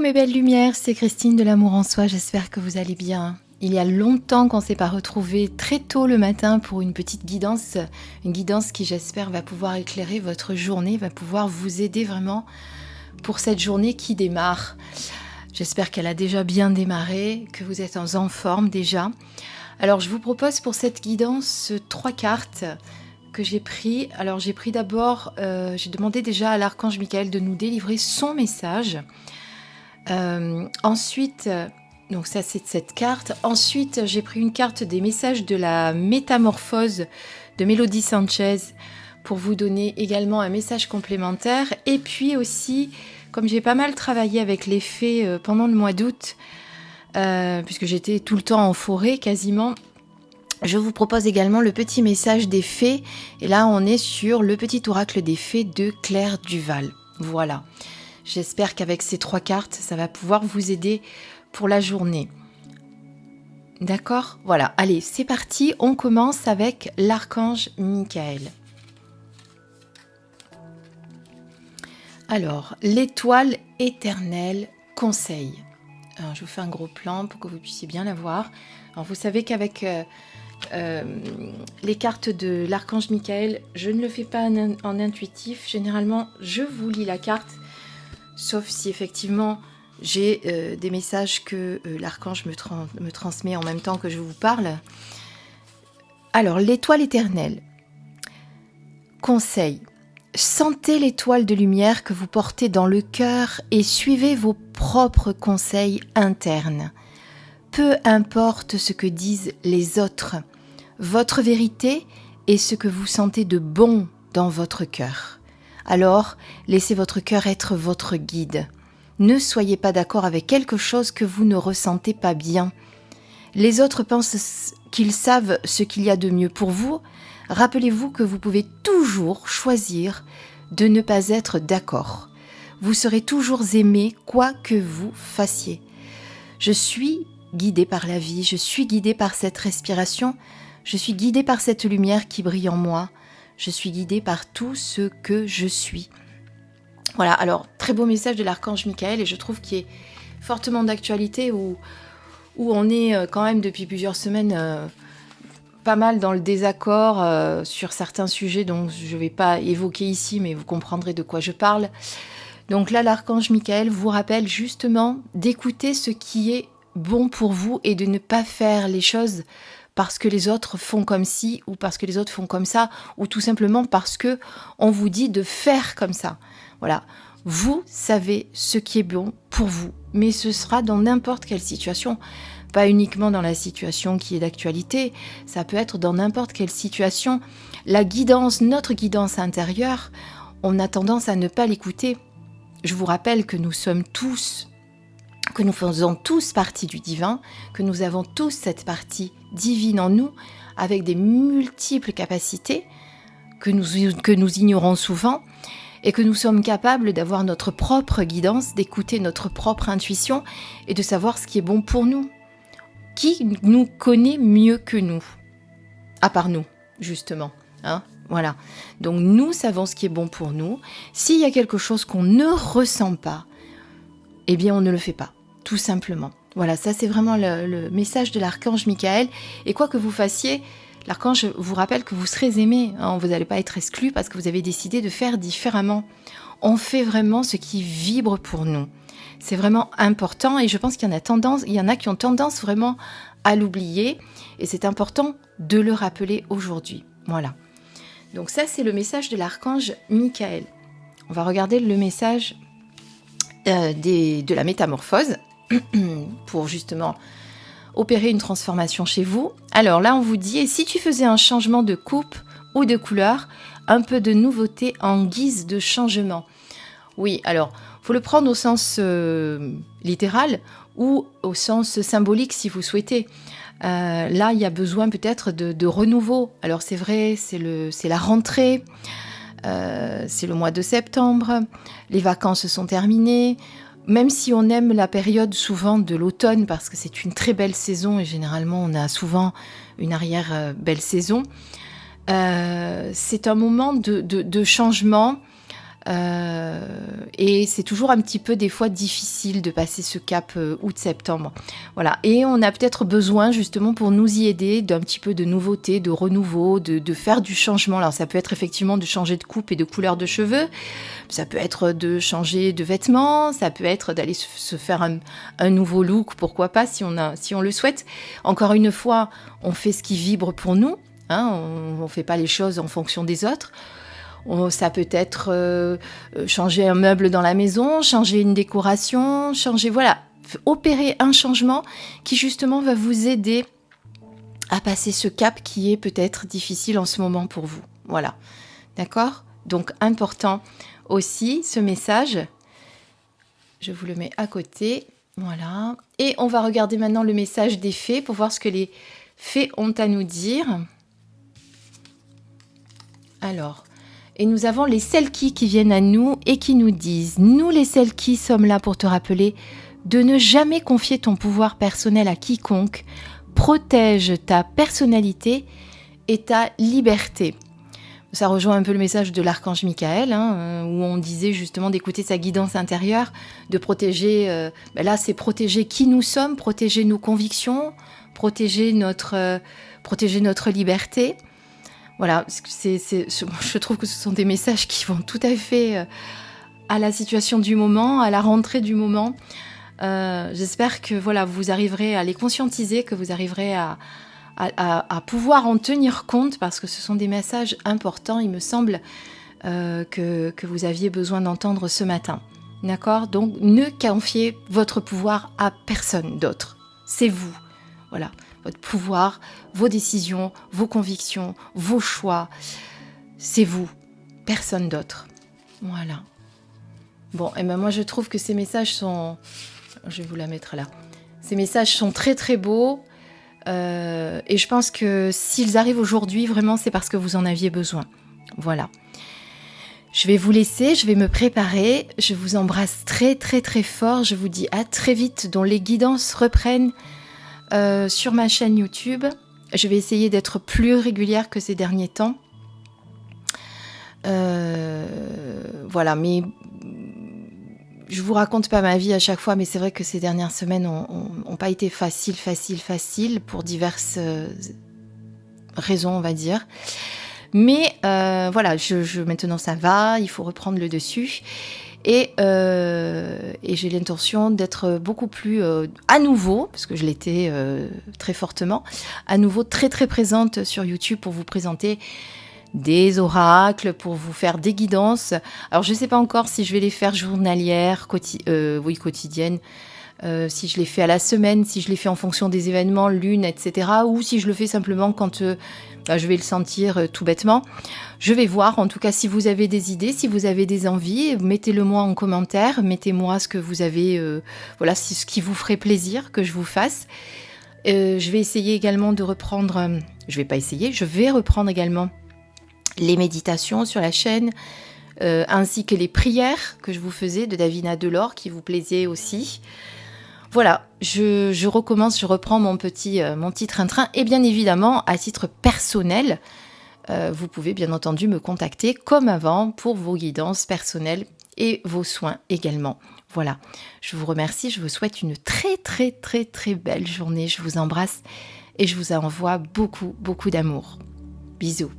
mes belles lumières, c'est Christine de l'Amour en Soi, j'espère que vous allez bien. Il y a longtemps qu'on ne s'est pas retrouvés très tôt le matin pour une petite guidance, une guidance qui j'espère va pouvoir éclairer votre journée, va pouvoir vous aider vraiment pour cette journée qui démarre. J'espère qu'elle a déjà bien démarré, que vous êtes en forme déjà. Alors je vous propose pour cette guidance 3 cartes que j'ai pris. Alors j'ai pris d'abord, j'ai demandé déjà à l'archange Michael de nous délivrer son message. Ensuite, donc ça c'est cette carte. Ensuite, j'ai pris une carte des messages de la métamorphose de Mélodie Sanchez pour vous donner également un message complémentaire. Et puis aussi, comme j'ai pas mal travaillé avec les fées pendant le mois d'août, puisque j'étais tout le temps en forêt quasiment, je vous propose également le petit message des fées. Et là, on est sur le petit oracle des fées de Claire Duval. Voilà. J'espère qu'avec ces 3 cartes, ça va pouvoir vous aider pour la journée. D'accord ? Voilà. Allez, c'est parti. On commence avec l'archange Michael. Alors, l'étoile éternelle conseil. Alors, je vous fais un gros plan pour que vous puissiez bien la voir. Alors, vous savez qu'avec les cartes de l'archange Michael, je ne le fais pas en intuitif. Généralement, je vous lis la carte, sauf si effectivement j'ai des messages que l'archange me transmet en même temps que je vous parle. Alors, l'étoile éternelle. Conseil. Sentez l'étoile de lumière que vous portez dans le cœur et suivez vos propres conseils internes. Peu importe ce que disent les autres, votre vérité est ce que vous sentez de bon dans votre cœur. Alors, laissez votre cœur être votre guide. Ne soyez pas d'accord avec quelque chose que vous ne ressentez pas bien. Les autres pensent qu'ils savent ce qu'il y a de mieux pour vous. Rappelez-vous que vous pouvez toujours choisir de ne pas être d'accord. Vous serez toujours aimé quoi que vous fassiez. Je suis guidée par la vie, je suis guidée par cette respiration, je suis guidée par cette lumière qui brille en moi, je suis guidée par tout ce que je suis. Voilà, alors très beau message de l'archange Michael et je trouve qu'il est fortement d'actualité où on est quand même depuis plusieurs semaines pas mal dans le désaccord sur certains sujets dont je ne vais pas évoquer ici, mais vous comprendrez de quoi je parle. Donc là, l'archange Michael vous rappelle justement d'écouter ce qui est bon pour vous et de ne pas faire les choses parce que les autres font comme ci ou parce que les autres font comme ça ou tout simplement parce que on vous dit de faire comme ça. Voilà, vous savez ce qui est bon pour vous, mais ce sera dans n'importe quelle situation, pas uniquement dans la situation qui est d'actualité, ça peut être dans n'importe quelle situation. La guidance, notre guidance intérieure, on a tendance à ne pas l'écouter. Je vous rappelle que nous sommes tous, que nous faisons tous partie du divin, que nous avons tous cette partie divine en nous, avec des multiples capacités que nous ignorons souvent, et que nous sommes capables d'avoir notre propre guidance, d'écouter notre propre intuition, et de savoir ce qui est bon pour nous. Qui nous connaît mieux que nous ? À part nous, justement, hein ? Voilà, donc nous savons ce qui est bon pour nous. S'il y a quelque chose qu'on ne ressent pas, eh bien on ne le fait pas, tout simplement. Voilà, ça c'est vraiment le message de l'archange Michael. Et quoi que vous fassiez, l'archange vous rappelle que vous serez aimé. Hein, vous n'allez pas être exclu parce que vous avez décidé de faire différemment. On fait vraiment ce qui vibre pour nous. C'est vraiment important et je pense qu'il y en a qui ont tendance vraiment à l'oublier. Et c'est important de le rappeler aujourd'hui. Voilà. Donc ça, c'est le message de l'archange Michael. On va regarder le message de la métamorphose pour justement opérer une transformation chez vous. Alors là, on vous dit, et si tu faisais un changement de coupe ou de couleur, un peu de nouveauté en guise de changement. Oui, alors, il faut le prendre au sens littéral ou au sens symbolique si vous souhaitez. Là, il y a besoin peut-être de renouveau. Alors c'est vrai, c'est la rentrée, c'est le mois de septembre, les vacances sont terminées. Même si on aime la période souvent de l'automne, parce que c'est une très belle saison, et généralement on a souvent une arrière-belle saison, c'est un moment de changement, Et c'est toujours un petit peu des fois difficile de passer ce cap août-septembre. Voilà. Et on a peut-être besoin justement pour nous y aider d'un petit peu de nouveauté, de renouveau, de faire du changement. Alors ça peut être effectivement de changer de coupe et de couleur de cheveux, ça peut être de changer de vêtements, ça peut être d'aller se faire un nouveau look, pourquoi pas si on le souhaite. Encore une fois, on fait ce qui vibre pour nous, hein, on ne fait pas les choses en fonction des autres. Ça peut être changer un meuble dans la maison, changer une décoration, opérer un changement qui justement va vous aider à passer ce cap qui est peut-être difficile en ce moment pour vous. Voilà, d'accord ? Donc important aussi ce message. Je vous le mets à côté, voilà. Et on va regarder maintenant le message des fées pour voir ce que les fées ont à nous dire. Alors... Et nous avons les Selkies qui viennent à nous et qui nous disent « Nous les Selkies sommes là pour te rappeler de ne jamais confier ton pouvoir personnel à quiconque, protège ta personnalité et ta liberté. » Ça rejoint un peu le message de l'archange Michael, où on disait justement d'écouter sa guidance intérieure, de protéger, là c'est protéger qui nous sommes, protéger nos convictions, protéger notre liberté. Voilà, je trouve que ce sont des messages qui vont tout à fait à la situation du moment, à la rentrée du moment. J'espère que voilà, vous arriverez à les conscientiser, que vous arriverez à pouvoir en tenir compte, parce que ce sont des messages importants, il me semble, que vous aviez besoin d'entendre ce matin. D'accord ? Donc, ne confiez votre pouvoir à personne d'autre. C'est vous. Voilà. Votre pouvoir, vos décisions, vos convictions, vos choix, c'est vous, personne d'autre. Voilà. Bon, et ben moi je trouve que ces messages sont... Je vais vous la mettre là. Ces messages sont très très beaux. Et je pense que s'ils arrivent aujourd'hui, vraiment c'est parce que vous en aviez besoin. Voilà. Je vais vous laisser, je vais me préparer. Je vous embrasse très très très fort. Je vous dis à très vite, dont les guidances reprennent sur ma chaîne YouTube. Je vais essayer d'être plus régulière que ces derniers temps. Voilà, mais je vous raconte pas ma vie à chaque fois, mais c'est vrai que ces dernières semaines ont pas été faciles pour diverses raisons, on va dire. Mais voilà, maintenant ça va, il faut reprendre le dessus. Et j'ai l'intention d'être beaucoup plus à nouveau, parce que je l'étais très fortement, à nouveau très très présente sur YouTube pour vous présenter des oracles, pour vous faire des guidances. Alors je ne sais pas encore si je vais les faire journalières, quotidiennes, si je les fais à la semaine, si je les fais en fonction des événements, lune, etc. Ou si je le fais simplement quand je vais le sentir tout bêtement. Je vais voir, en tout cas, si vous avez des idées, si vous avez des envies, mettez-le moi en commentaire, mettez-moi ce que vous avez, ce qui vous ferait plaisir que je vous fasse. Je vais essayer également de reprendre, je vais reprendre également les méditations sur la chaîne, ainsi que les prières que je vous faisais de Davina Delors, qui vous plaisaient aussi. Voilà, je recommence, je reprends mon petit train-train. Et bien évidemment, à titre personnel, vous pouvez bien entendu me contacter comme avant pour vos guidances personnelles et vos soins également. Voilà, je vous remercie, je vous souhaite une très très très très belle journée. Je vous embrasse et je vous envoie beaucoup beaucoup d'amour. Bisous.